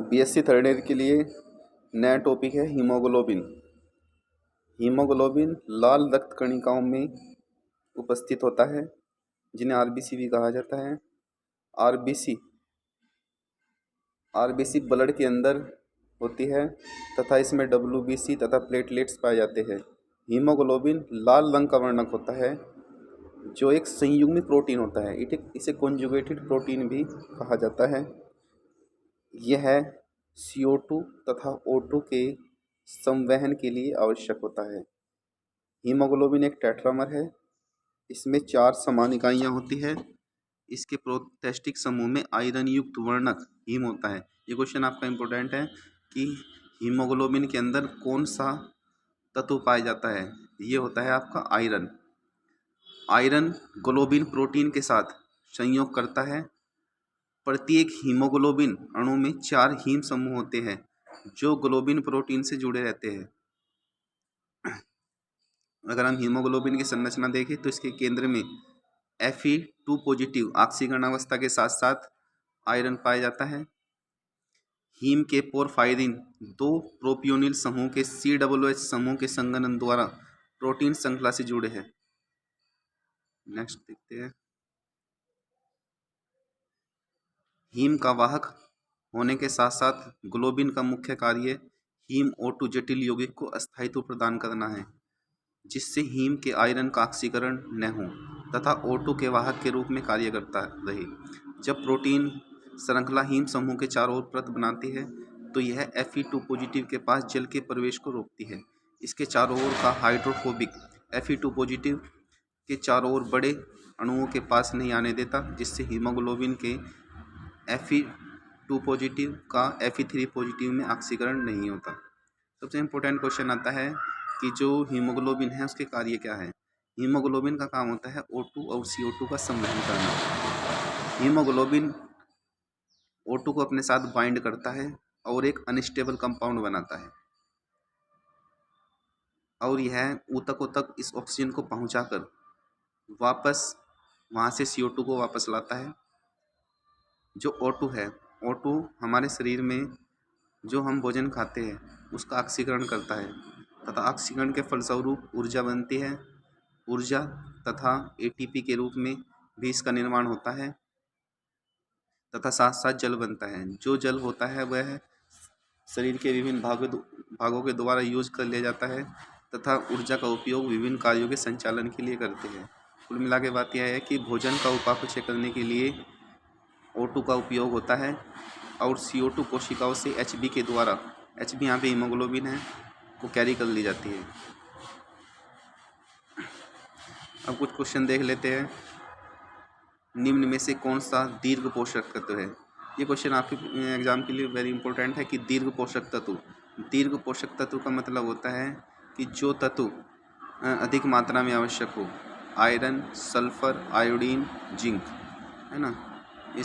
BSc third year के लिए नया टॉपिक है हीमोग्लोबिन। हीमोग्लोबिन लाल रक्त कणिकाओं में उपस्थित होता है जिन्हें आरबीसी भी कहा जाता है। आरबीसी ब्लड के अंदर होती है तथा इसमें डब्ल्यूबीसी तथा प्लेटलेट्स पाए जाते हैं। हीमोग्लोबिन लाल रंग का वर्णक होता है जो एक संयुग्मित प्रोटीन होता है। इसे कॉन्जुगेटेड प्रोटीन भी कहा जाता है। यह CO2 तथा O2 के संवहन के लिए आवश्यक होता है। हीमोग्लोबिन एक टेट्रामर है। इसमें 4 समान इकाइयाँ होती है। इसके प्रोस्टेटिक समूह में आयरन युक्त वर्णक हीम होता है। ये क्वेश्चन आपका इम्पोर्टेंट है कि हीमोग्लोबिन के अंदर कौन सा तत्व पाया जाता है। ये होता है आपका आयरन। आयरन ग्लोबिन प्रोटीन के साथ संयोग करता है। प्रत्येक हीमोग्लोबिन अणु में 4 हीम समूह होते हैं जो ग्लोबिन प्रोटीन से जुड़े रहते हैं। अगर हम हीमोग्लोबिन की संरचना देखें तो इसके केंद्र में Fe2 पॉजिटिव ऑक्सीकरण अवस्था के साथ साथ आयरन पाया जाता है। हीम के पोरफायरिन 2 प्रोपियोनिल समूह के COOH समूह के संघनन द्वारा प्रोटीन श्रृंखला से जुड़े हैं। नेक्स्ट देखते हैं। हीम का वाहक होने के साथ साथ ग्लोबिन का मुख्य कार्य हीम O2 जटिल यौगिक को अस्थायित्व प्रदान करना है जिससे हीम के आयरन का ऑक्सीकरण न हो तथा O2 के वाहक के रूप में कार्य करता रहे। जब प्रोटीन श्रृंखला हीम समूह के चारों ओर परत बनाती है तो यह Fe2 पॉजिटिव के पास जल के प्रवेश को रोकती है। इसके चारों ओर का हाइड्रोफोबिक Fe2 पॉजिटिव के चारों ओर बड़े अणुओं के पास नहीं आने देता जिससे हीमोग्लोबिन के Fe2 पॉजिटिव का Fe3 पॉजिटिव में ऑक्सीकरण नहीं होता। सबसे इम्पोर्टेंट क्वेश्चन आता है कि जो हीमोग्लोबिन है उसके कार्य क्या है। हीमोग्लोबिन का काम होता है O2 और CO2 का संवहन करना। हीमोग्लोबिन O2 को अपने साथ बाइंड करता है और एक अनस्टेबल कंपाउंड बनाता है और यह ऊतकों तक इस ऑक्सीजन को पहुंचाकर वापस वहां से CO2 को वापस लाता है। जो O2 है, O2 हमारे शरीर में जो हम भोजन खाते हैं उसका ऑक्सीकरण करता है तथा ऑक्सीकरण के फलस्वरूप ऊर्जा बनती है। ऊर्जा तथा ATP के रूप में भी इसका निर्माण होता है तथा साथ साथ जल बनता है। जो जल होता है वह शरीर के विभिन्न भागों के द्वारा यूज कर लिया जाता है तथा ऊर्जा का उपयोग विभिन्न कार्यों के संचालन के लिए करते हैं। कुल मिला के बात यह है कि भोजन का उपापचय करने के लिए O2 का उपयोग होता है और CO2 कोशिकाओं से Hb के द्वारा, Hb यहाँ पे हीमोग्लोबिन है, को कैरी कर ली जाती है। अब कुछ क्वेश्चन देख लेते हैं। निम्न में से कौन सा दीर्घ पोषक तत्व है। ये क्वेश्चन आपके एग्जाम के लिए वेरी इंपॉर्टेंट है कि दीर्घ पोषक तत्व। दीर्घ पोषक तत्व का मतलब होता है कि जो तत्व अधिक मात्रा में आवश्यक हो। आयरन, सल्फर, आयोडीन, जिंक, है ना।